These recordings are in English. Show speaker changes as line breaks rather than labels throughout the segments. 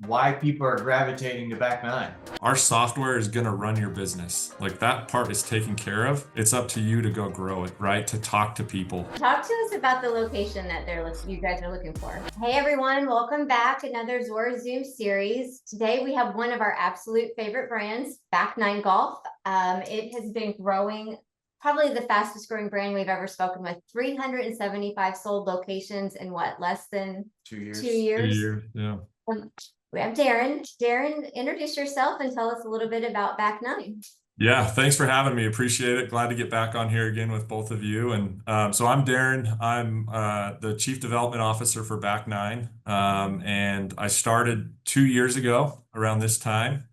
why people are gravitating to back nine.
Our software is going to run your business. Like that part is taken care of. It's up to you to go grow it, right? To talk to people.
Talk to us about the location that you guys are looking for. Hey everyone, welcome back. Another Zora Zoom series. Today we have one of our absolute favorite brands, Back Nine Golf. It has been growing, probably the fastest growing brand we've ever spoken with. 375 sold locations in what, less than
2 years?
2 years.
2 years, yeah.
We have Darren. Darren, introduce yourself and tell us a little bit about Back Nine.
Yeah, thanks for having me. Appreciate it. Glad to get back on here again with both of you. And so I'm Darren. I'm the Chief Development Officer for Back Nine. And I started 2 years ago around this time.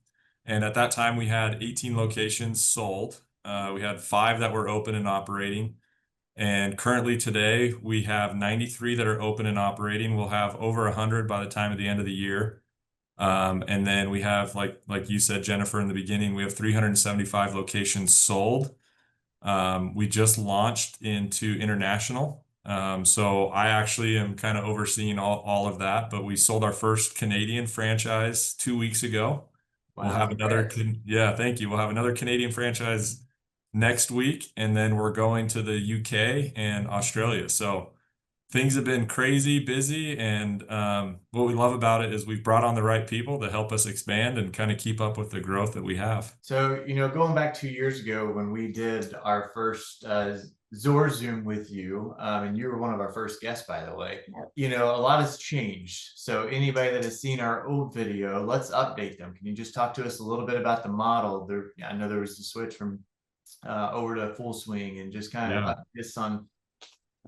And at that time, we had 18 locations sold. We had 5 that were open and operating. And currently today, we have 93 that are open and operating. We'll have over 100 by the time of the end of the year. And then we have, like you said, Jennifer, in the beginning, we have 375 locations sold. We just launched into international. So I actually am kind of overseeing all of that, but we sold our first Canadian franchise 2 weeks ago. We'll have another, yeah, thank you. We'll have another Canadian franchise next week, and then we're going to the UK and Australia. So things have been crazy busy, and what we love about it is we've brought on the right people to help us expand and kind of keep up with the growth that we have.
So, going back 2 years ago when we did our first Zora Zoom with you, and you were one of our first guests, by the way, a lot has changed. So anybody that has seen our old video, let's update them. Can you just talk to us a little bit about the model? I know there was the switch from over to full swing, and just kind of updates on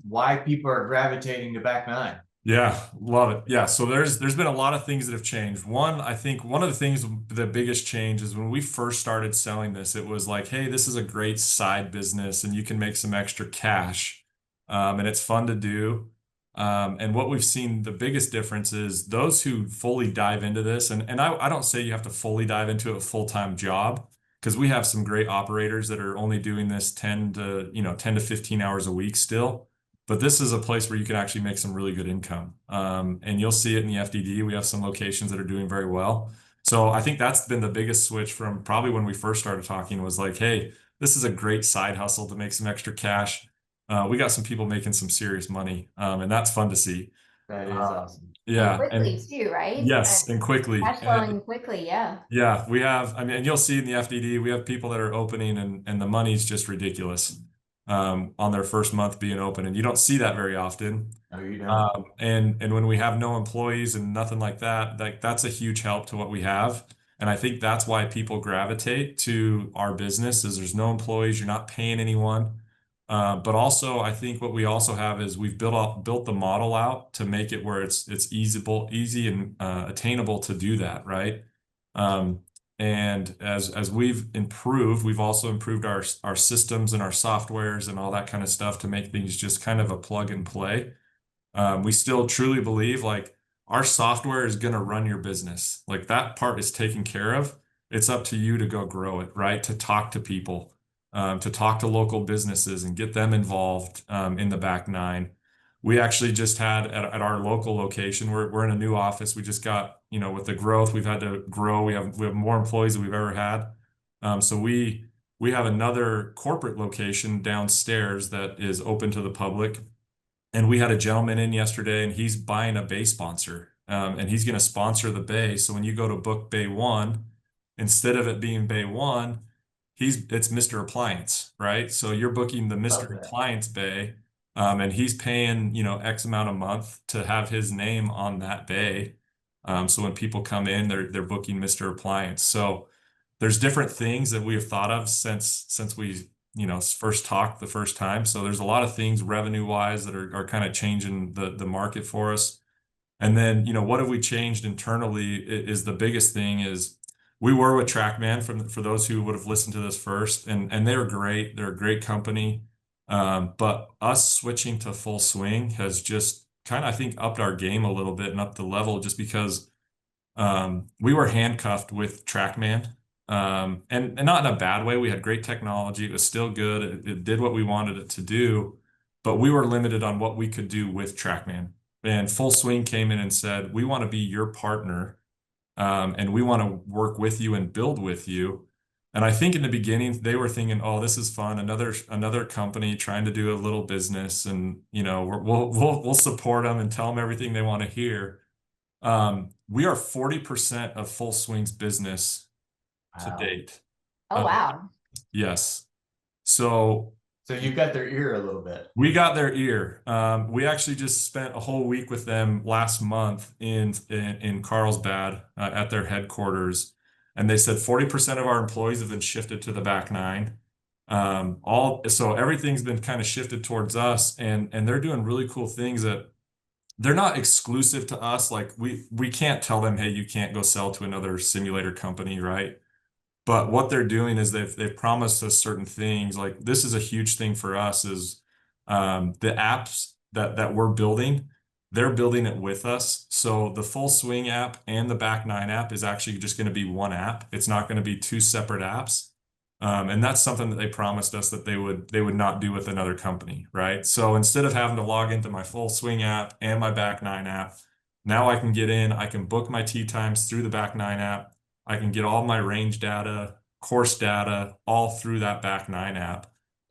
why people are gravitating to back nine.
Yeah, love it. Yeah, so there's been a lot of things that have changed. One, I think one of the things, the biggest change is when we first started selling this, it was like, hey, this is a great side business and you can make some extra cash, and it's fun to do. And what we've seen, the biggest difference is those who fully dive into this, and I don't say you have to fully dive into a full-time job, because we have some great operators that are only doing this 10 to 15 hours a week still. But this is a place where you can actually make some really good income. And you'll see it in the FDD. We have some locations that are doing very well. So I think that's been the biggest switch from probably when we first started talking, was like, hey, this is a great side hustle to make some extra cash. We got some people making some serious money, and that's fun to see.
That is awesome.
Yeah.
And quickly too, right?
Yes, and quickly.
Cash flowing quickly, yeah.
Yeah, we have, I mean, and you'll see in the FDD, we have people that are opening and the money's just ridiculous. On their first month being open, and you don't see that very often.
No, you don't.
And when we have no employees and nothing like that, that's a huge help to what we have. And I think that's why people gravitate to our business, is there's no employees, you're not paying anyone. But also, I think what we also have is we've built the model out to make it where it's easy and attainable to do that, right? And as we've improved, we've also improved our systems and our softwares and all that kind of stuff to make things just kind of a plug and play. We still truly believe like our software is going to run your business. Like that part is taken care of. It's up to you to go grow it, right? To talk to people, to talk to local businesses and get them involved in the back nine. We actually just had at our local location, we're in a new office. We just got, with the growth, we've had to grow. We have more employees than we've ever had. So we have another corporate location downstairs that is open to the public. And we had a gentleman in yesterday, and he's buying a bay sponsor, and he's going to sponsor the bay. So when you go to book bay 1, instead of it being bay 1, it's Mr. Appliance, right? So you're booking the Mr. Appliance bay. And he's paying, X amount a month to have his name on that bay. So when people come in, they're booking Mr. Appliance. So there's different things that we have thought of since we, first talked the first time. So there's a lot of things revenue wise that are kind of changing the market for us. And then, what have we changed internally is the biggest thing is we were with TrackMan for those who would have listened to this first, and they're great. They're a great company. But us switching to full swing has just kind of, I think, upped our game a little bit and upped the level, just because we were handcuffed with TrackMan, and not in a bad way. We had great technology. It was still good. It did what we wanted it to do, but we were limited on what we could do with TrackMan. And Full Swing came in and said, we want to be your partner and we want to work with you and build with you. And I think in the beginning they were thinking, oh, this is fun, another company trying to do a little business, and we'll support them and tell them everything they want to hear. We are 40% of Full Swing's business to
Wow.
date.
Oh, wow.
Yes. So
you've got their ear a little bit.
we got their ear. We actually just spent a whole week with them last month in Carlsbad at their headquarters, and they said 40% of our employees have been shifted to the back nine. So everything's been kind of shifted towards us, and they're doing really cool things that they're not exclusive to us. Like we can't tell them, hey, you can't go sell to another simulator company, right? But what they're doing is they've promised us certain things. Like this is a huge thing for us is the apps that we're building, they're building it with us. So the Full Swing app and the Back Nine app is actually just going to be one app. It's not going to be two separate apps. And that's something that they promised us that they would not do with another company, right? So instead of having to log into my Full Swing app and my Back Nine app, now I can get in, I can book my tee times through the Back Nine app. I can get all my range data, course data, all through that Back Nine app.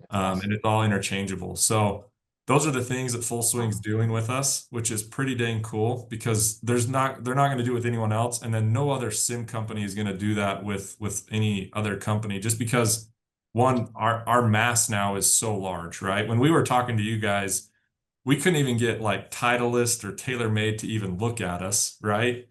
And it's all interchangeable. So those are the things that Full Swing's doing with us, which is pretty dang cool because they're not going to do it with anyone else. And then no other sim company is going to do that with any other company, just because one, our mass now is so large, right? When we were talking to you guys, we couldn't even get like Titleist or TaylorMade to even look at us, right?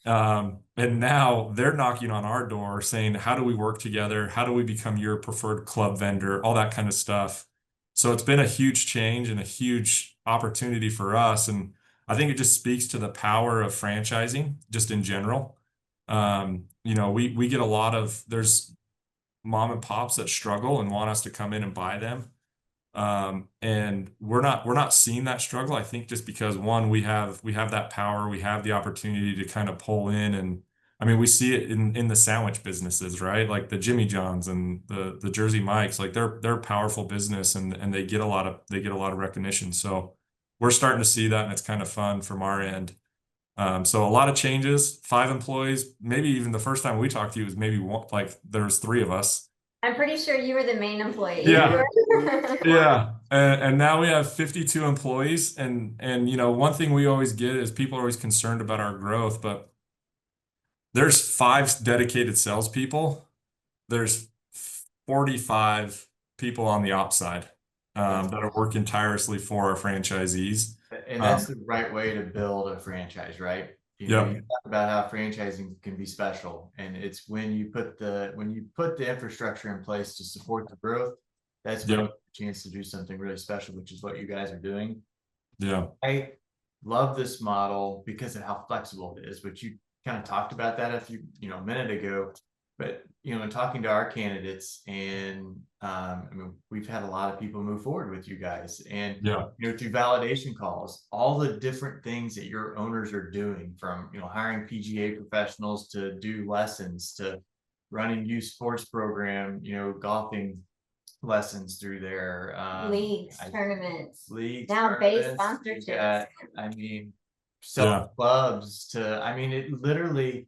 And now they're knocking on our door saying, how do we work together? How do we become your preferred club vendor? All that kind of stuff. So it's been a huge change and a huge opportunity for us. And I think it just speaks to the power of franchising just in general. We get a lot of, there's mom and pops that struggle and want us to come in and buy them. And we're not seeing that struggle. I think just because one, we have that power, we have the opportunity to kind of pull in, and I mean, we see it in the sandwich businesses, right? Like the Jimmy John's and the Jersey Mike's, like they're powerful business and they get a lot of recognition. So we're starting to see that, and it's kind of fun from our end. So a lot of changes, 5 employees, maybe even the first time we talked to you was maybe one, like there was 3 of us.
I'm pretty sure you were the main employee.
Yeah. Yeah. And now we have 52 employees. And one thing we always get is people are always concerned about our growth, but there's 5 dedicated salespeople. There's 45 people on the ops side that are working tirelessly for our franchisees.
And that's the right way to build a franchise, right? You talk about how franchising can be special, and it's when you put the infrastructure in place to support the growth, that's when you have a chance to do something really special, which is what you guys are doing.
Yeah.
I love this model because of how flexible it is, which you kind of talked about that a minute ago. But in talking to our candidates, and I mean, we've had a lot of people move forward with you guys, and through validation calls, all the different things that your owners are doing, from hiring PGA professionals to do lessons, to running youth sports program, golfing lessons through their
leagues, tournaments,
now
base sponsorships.
Clubs to, I mean, it literally,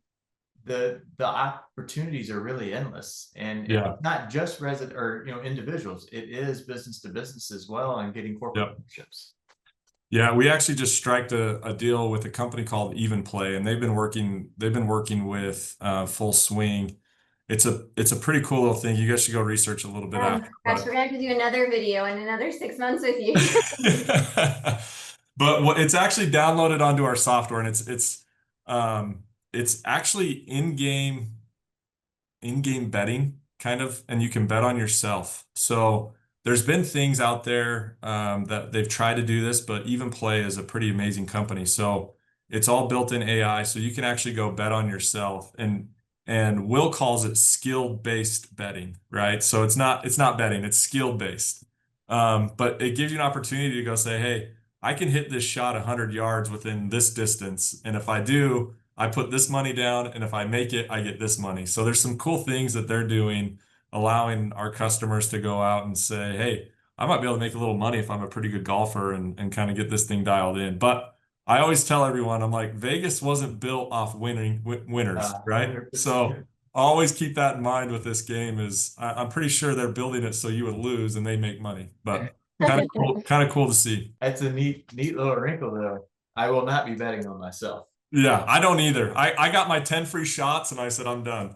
the opportunities are really endless, and it's not just resident or individuals, it is business to business as well, and getting corporate partnerships.
Yeah, we actually just striked a deal with a company called Even Play, and they've been working with Full Swing. It's a pretty cool little thing. You guys should go research a little bit after.
Gosh, we're gonna have to do another video in another 6 months with you.
But it's actually downloaded onto our software, and it's actually in-game betting kind of, and you can bet on yourself. So there's been things out there that they've tried to do this, but Even Play is a pretty amazing company. So it's all built in AI, so you can actually go bet on yourself. And Will calls it skill-based betting, right? So it's not betting, it's skill-based. But it gives you an opportunity to go say, hey, I can hit this shot 100 yards within this distance, and if I do, I put this money down, and if I make it, I get this money. So there's some cool things that they're doing, allowing our customers to go out and say, hey, I might be able to make a little money if I'm a pretty good golfer and kind of get this thing dialed in. But I always tell everyone, I'm like, Vegas wasn't built off winners, right?
100%.
So always keep that in mind with this game is I'm pretty sure they're building it so you would lose and they make money, but kind of cool to see.
That's a neat little wrinkle though. I will not be betting on myself.
Yeah, I don't either. I got my 10 free shots and I said, I'm done.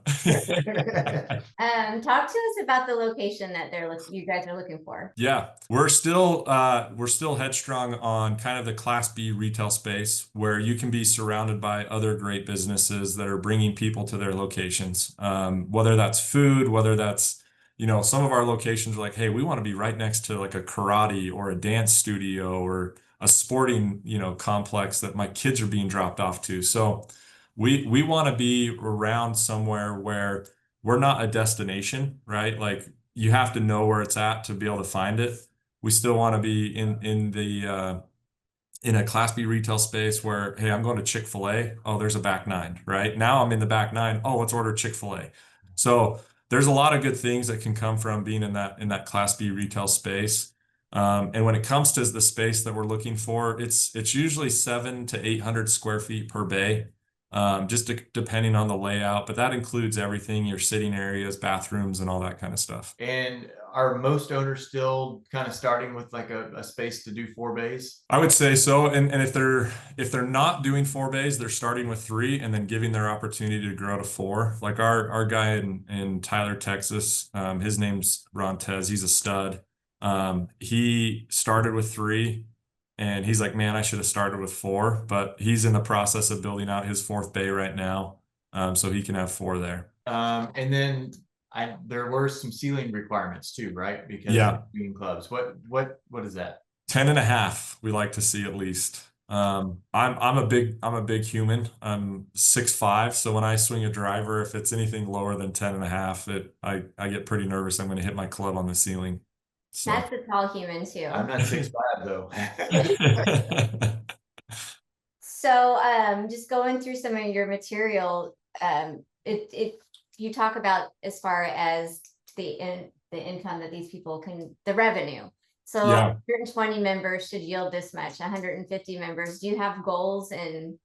Talk to us about the location that you guys are looking for.
Yeah, we're still headstrong on kind of the Class B retail space where you can be surrounded by other great businesses that are bringing people to their locations. Whether that's food, whether that's, some of our locations are like, hey, we want to be right next to like a karate or a dance studio or a sporting, complex that my kids are being dropped off to. So we want to be around somewhere where we're not a destination, right? Like you have to know where it's at to be able to find it. We still want to be in a Class B retail space where, hey, I'm going to Chick-fil-A. Oh, there's a back nine, right? Now I'm in the back nine. Oh, let's order Chick-fil-A. So there's a lot of good things that can come from being in that Class B retail space. And when it comes to the space that we're looking for, it's usually 700 to 800 square feet per bay. Just depending on the layout, but that includes everything, your sitting areas, bathrooms, and all that kind of stuff.
And are most owners still kind of starting with like a space to do 4 bays?
I would say so. And if they're not doing 4 bays, they're starting with 3 and then giving their opportunity to grow to 4. Like our guy in Tyler, Texas, his name's Ron Tez. He's a stud. He started with 3. And he's like, man, I should have started with 4, but he's in the process of building out his 4th bay right now. So he can have 4 there.
And then there were some ceiling requirements too, right? Because
yeah,
between clubs, what is that?
10.5, we like to see at least. I'm a big human. I'm 6'5", so when I swing a driver, if it's anything lower than 10.5, I get pretty nervous. I'm going to hit my club on the ceiling. So.
That's a tall human too.
I'm not 6'5" though.
So just going through some of your material, you talk about as far as the income that these people the revenue. So
yeah.
120 members should yield this much, 150 members. Do you have goals, and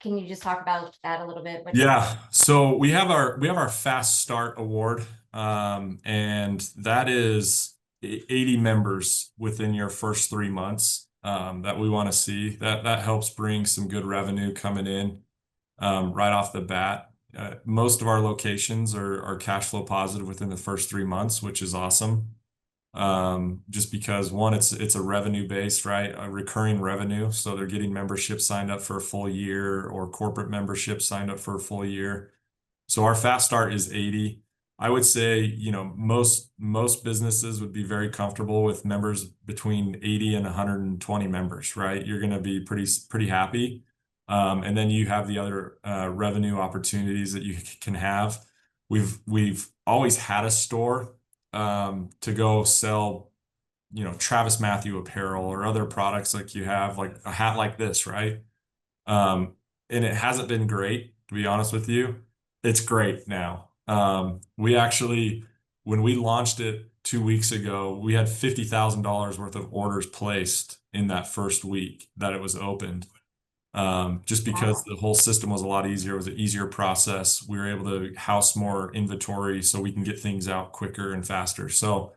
can you just talk about that a little bit?
Yeah. So we have our Fast Start Award, and that is 80 members within your first 3 months that we want to see. That helps bring some good revenue coming in right off the bat. Most of our locations are cash flow positive within the first 3 months, which is awesome. Just because one, it's a revenue based, right? A recurring revenue. So they're getting membership signed up for a full year or corporate membership signed up for a full year. So our Fast Start is 80. I would say, most businesses would be very comfortable with members between 80 and 120 members, right? You're going to be pretty happy. And then you have the other revenue opportunities that you can have. We've always had a store to go sell, Travis Matthew apparel or other products like you have, like a hat like this, right? And it hasn't been great, to be honest with you. It's great now. We actually, when we launched it 2 weeks ago, we had $50,000 worth of orders placed in that first week that it was opened. Just because the whole system was a lot easier. It was an easier process. We were able to house more inventory so we can get things out quicker and faster. So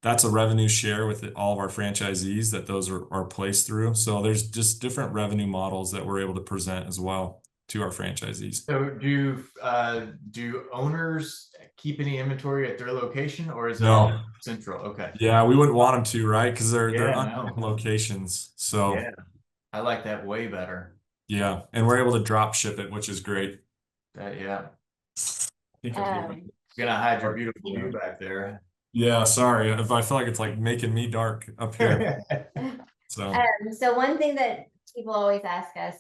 that's a revenue share with all of our franchisees that those are placed through. So there's just different revenue models that we're able to present as well to our franchisees.
So do owners keep any inventory at their location, or is it
No.
all central? Okay.
Yeah, we wouldn't want them to, right? Because they're
no.
locations. So
yeah, I like that way better.
Yeah, and we're able to drop ship it, which is great.
Yeah. Gonna hide your beautiful view back there.
Yeah, sorry. I feel like it's like making me dark up here. So
one thing that people always ask us,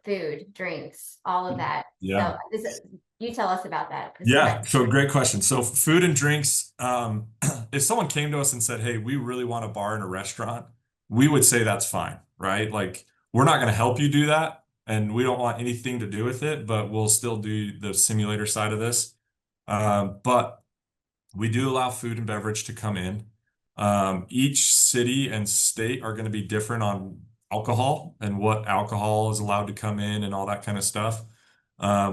food, drinks, all of that.
Yeah.
So you tell us about that.
Yeah, so great question. So food and drinks, if someone came to us and said, hey, we really want a bar and a restaurant, we would say that's fine, right? Like, we're not going to help you do that, and we don't want anything to do with it, but we'll still do the simulator side of this. But we do allow food and beverage to come in. Each city and state are going to be different on alcohol and what alcohol is allowed to come in and all that kind of stuff.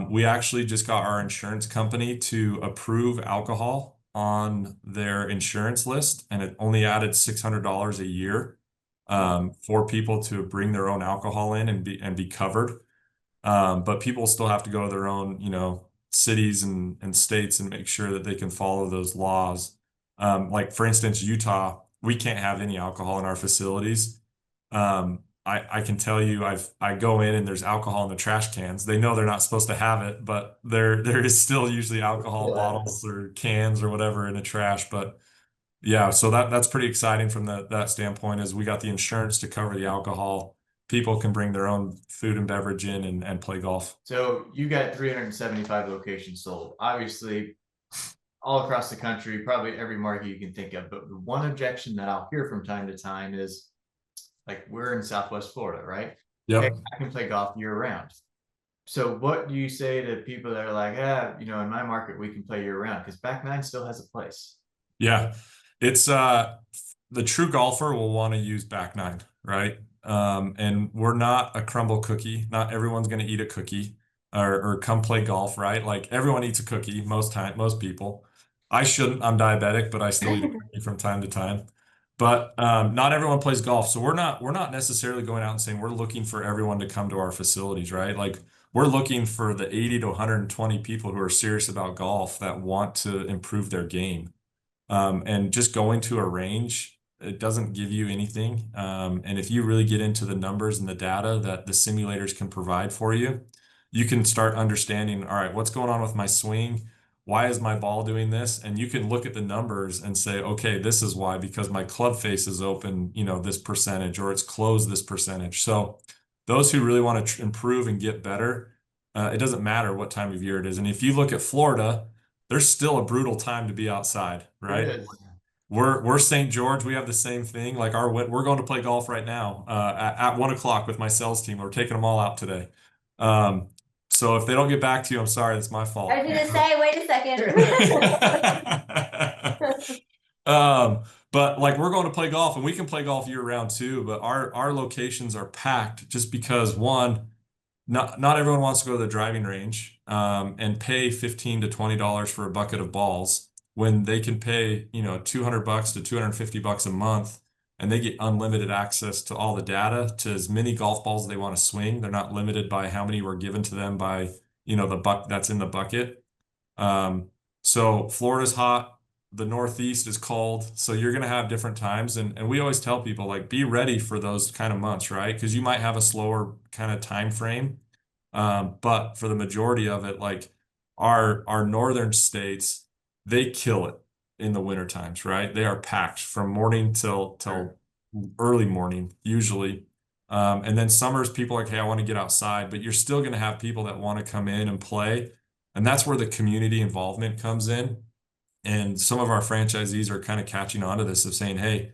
We actually just got our insurance company to approve alcohol on their insurance list, and it only added $600 a year for people to bring their own alcohol in and be covered. But people still have to go to their own, cities and states and make sure that they can follow those laws. Like for instance, Utah, we can't have any alcohol in our facilities. I can tell you, I go in and there's alcohol in the trash cans. They know they're not supposed to have it, but there is still usually alcohol bottles or cans or whatever in the trash. But yeah, so that's pretty exciting from that standpoint, is we got the insurance to cover the alcohol. People can bring their own food and beverage in and play golf.
So you got 375 locations sold, obviously all across the country, probably every market you can think of. But the one objection that I'll hear from time to time is, like, we're in Southwest Florida, right?
Yep.
Hey, I can play golf year round. So what do you say to people that are like, in my market, we can play year round? Because back nine still has a place.
Yeah. It's the true golfer will want to use back nine, right? And we're not a crumble cookie. Not everyone's going to eat a cookie or come play golf, right? Like everyone eats a cookie most people. I shouldn't. I'm diabetic, but I still eat a cookie from time to time. But not everyone plays golf, so we're not necessarily going out and saying we're looking for everyone to come to our facilities, right? Like we're looking for the 80 to 120 people who are serious about golf that want to improve their game. And just going to a range, it doesn't give you anything. And if you really get into the numbers and the data that the simulators can provide for you, you can start understanding, all right, what's going on with my swing? Why is my ball doing this? And you can look at the numbers and say, okay, this is why, because my club face is open, this percentage, or it's closed this percentage. So those who really want to improve and get better, it doesn't matter what time of year it is. And if you look at Florida, there's still a brutal time to be outside, right? We're St. George. We have the same thing. Like we're going to play golf right now at 1 o'clock with my sales team. We're taking them all out today. So if they don't get back to you, I'm sorry, it's my fault.
I was gonna say, wait a second.
But like we're going to play golf, and we can play golf year round too. But our locations are packed just because not everyone wants to go to the driving range and pay $15 to $20 for a bucket of balls when they can pay, $200 to $250 a month, and they get unlimited access to all the data, to as many golf balls they want to swing. They're not limited by how many were given to them by, the that's in the bucket. So Florida's hot, the Northeast is cold, so you're going to have different times. And we always tell people, like, be ready for those kind of months, right? Because you might have a slower kind of time frame. But for the majority of it, like our northern states, they kill it in the winter times, right? They are packed from morning till early morning, usually. And then summers, people are like, hey, I want to get outside, but you're still going to have people that want to come in and play. And that's where the community involvement comes in. And some of our franchisees are kind of catching on to this, of saying, hey,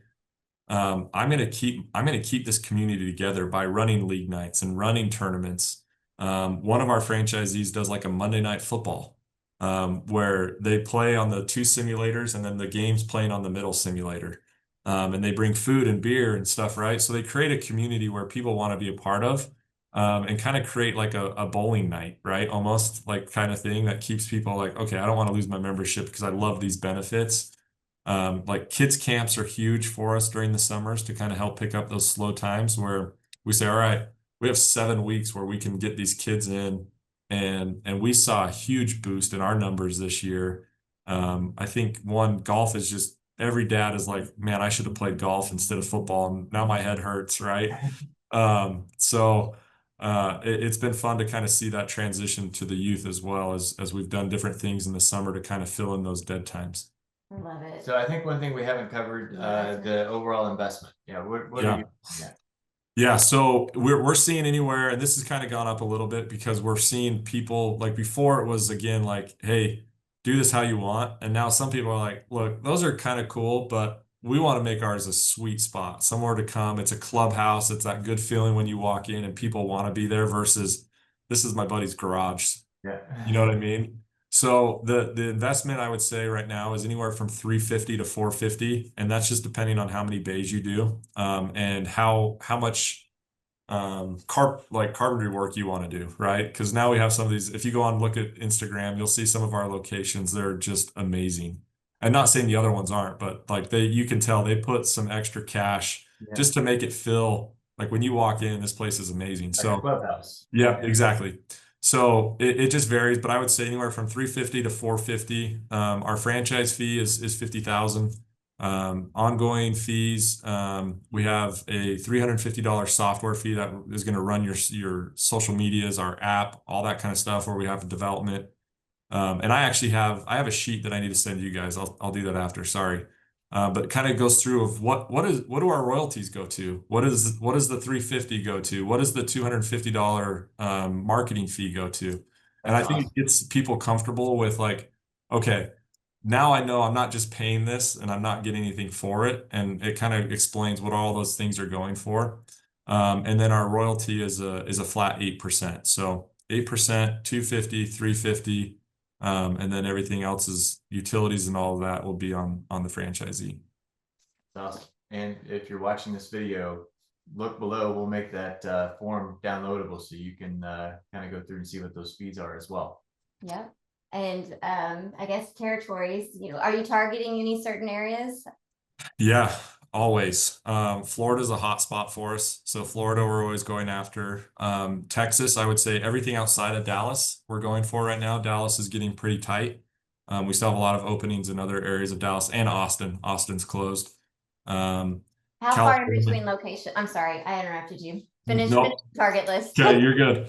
I'm going to keep this community together by running league nights and running tournaments. One of our franchisees does like a Monday night football, where they play on the two simulators and then the game's playing on the middle simulator. And they bring food and beer and stuff, right? So they create a community where people want to be a part of, and kind of create like a bowling night, right? Almost like kind of thing that keeps people like, okay, I don't want to lose my membership because I love these benefits. Like kids camps are huge for us during the summers to kind of help pick up those slow times where we say, all right, we have 7 weeks where we can get these kids in, and we saw a huge boost in our numbers this year. I think golf is just, every dad is like, man, I should have played golf instead of football, and now my head hurts, right? It's been fun to kind of see that transition to the youth as well, as we've done different things in the summer to kind of fill in those dead times.
I love it.
So I think one thing we haven't covered, the overall investment. Yeah, what are you?
Yeah, so we're seeing anywhere, and this has kind of gone up a little bit because we're seeing people, like before it was again like, hey, do this how you want. And now some people are like, look, those are kind of cool, but we want to make ours a sweet spot, somewhere to come. It's a clubhouse. It's that good feeling when you walk in and people want to be there versus this is my buddy's garage.
Yeah.
You know what I mean? So the investment I would say right now is anywhere from $350 to $450, and that's just depending on how many bays you do, and how much carpentry work you want to do, right? Because now we have some of these. If you go on and look at Instagram, you'll see some of our locations. They're just amazing. I'm not saying the other ones aren't, but like you can tell they put some extra cash just to make it feel like when you walk in, this place is amazing.
Like a
So
clubhouse.
yeah, exactly. So it just varies, but I would say anywhere from 350 to 450. Our franchise fee is 50,000. Ongoing fees, we have a $350 software fee that is going to run your social medias, our app, all that kind of stuff, where we have development. And I actually have a sheet that I need to send you guys. I'll do that after. Sorry. But it kind of goes through of what do our royalties go to? What is the 350 go to? What does the $250 marketing fee go to? And I think it gets people comfortable with like, okay, now I know I'm not just paying this and I'm not getting anything for it. And it kind of explains what all those things are going for. And then our royalty is a flat 8%. So 8%, 250, 350. And then everything else is utilities and all of that will be on the franchisee.
Awesome. And if you're watching this video, look below. We'll make that form downloadable so you can kind of go through and see what those fees are as well.
Yep. And I guess territories, are you targeting any certain areas?
Yeah, always. Florida's a hot spot for us. So Florida, we're always going after. Texas, I would say everything outside of Dallas, we're going for right now. Dallas is getting pretty tight. We still have a lot of openings in other areas of Dallas and Austin. Austin's closed.
How far in between location? I'm sorry, I interrupted you. Finish the target list.
Okay, you're good.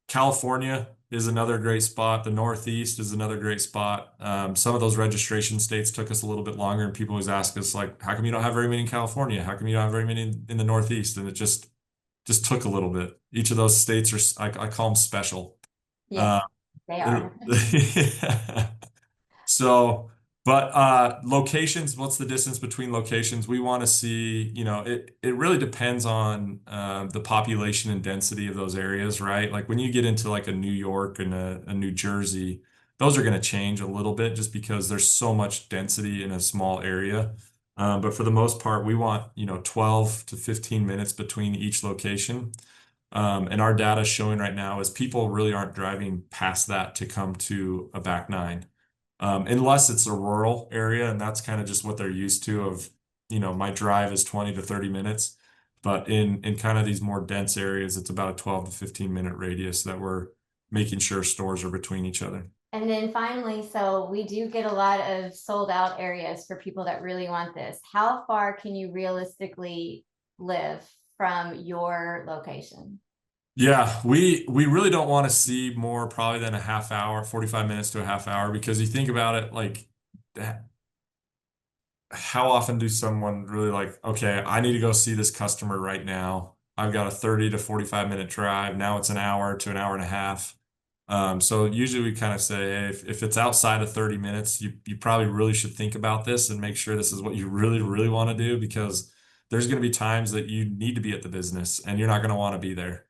California is another great spot. The Northeast is another great spot. Some of those registration states took us a little bit longer, and people always ask us like, how come you don't have very many in California? How come you don't have very many in the Northeast? And it just took a little bit. Each of those states are, I call them special.
Yes, they are.
So, but locations, what's the distance between locations? We want to see, it really depends on the population and density of those areas, right? Like when you get into like a New York and a New Jersey, those are going to change a little bit just because there's so much density in a small area. But for the most part, we want, 12 to 15 minutes between each location. And our data is showing right now is people really aren't driving past that to come to a back nine. Unless it's a rural area, and that's kind of just what they're used to of, my drive is 20 to 30 minutes. But in kind of these more dense areas, it's about a 12 to 15 minute radius that we're making sure stores are between each other.
And then finally, so we do get a lot of sold out areas for people that really want this. How far can you realistically live from your location?
Yeah, we really don't want to see more probably than a half hour, 45 minutes to a half hour, because you think about it, like how often do someone really like, okay, I need to go see this customer right now. I've got a 30 to 45 minute drive. Now it's an hour to an hour and a half. So usually we kind of say, hey, if it's outside of 30 minutes, you probably really should think about this and make sure this is what you really, really want to do, because there's going to be times that you need to be at the business and you're not going to want to be there.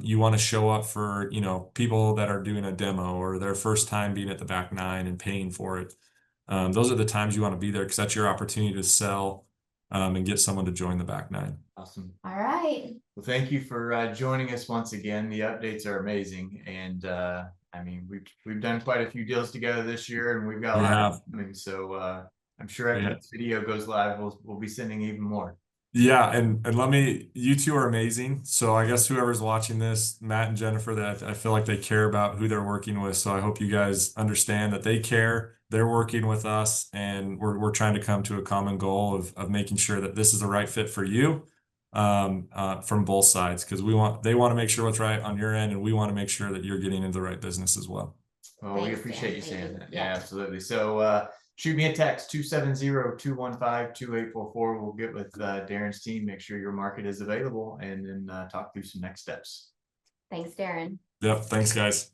You want to show up for, people that are doing a demo or their first time being at the back nine and paying for it. Those are the times you want to be there because that's your opportunity to sell and get someone to join the back nine.
Awesome.
All right.
Well, thank you for joining us once again. The updates are amazing, and I mean we've done quite a few deals together this year, and we've got a lot coming. So I'm sure after this video goes live, we'll be sending even more. Yeah, and you two are amazing. So I guess whoever's watching this, Matt and Jennifer, that I feel like they care about who they're working with. So I hope you guys understand that they care. They're working with us, and we're trying to come to a common goal of making sure that this is the right fit for you, from both sides, because they want to make sure what's right on your end, and we want to make sure that you're getting into the right business as well. Well, we appreciate you saying that. Yeah, absolutely. So shoot me a text, 270-215-2844. We'll get with Darren's team, make sure your market is available, and then talk through some next steps.
Thanks, Darren.
Yep. Thanks, guys.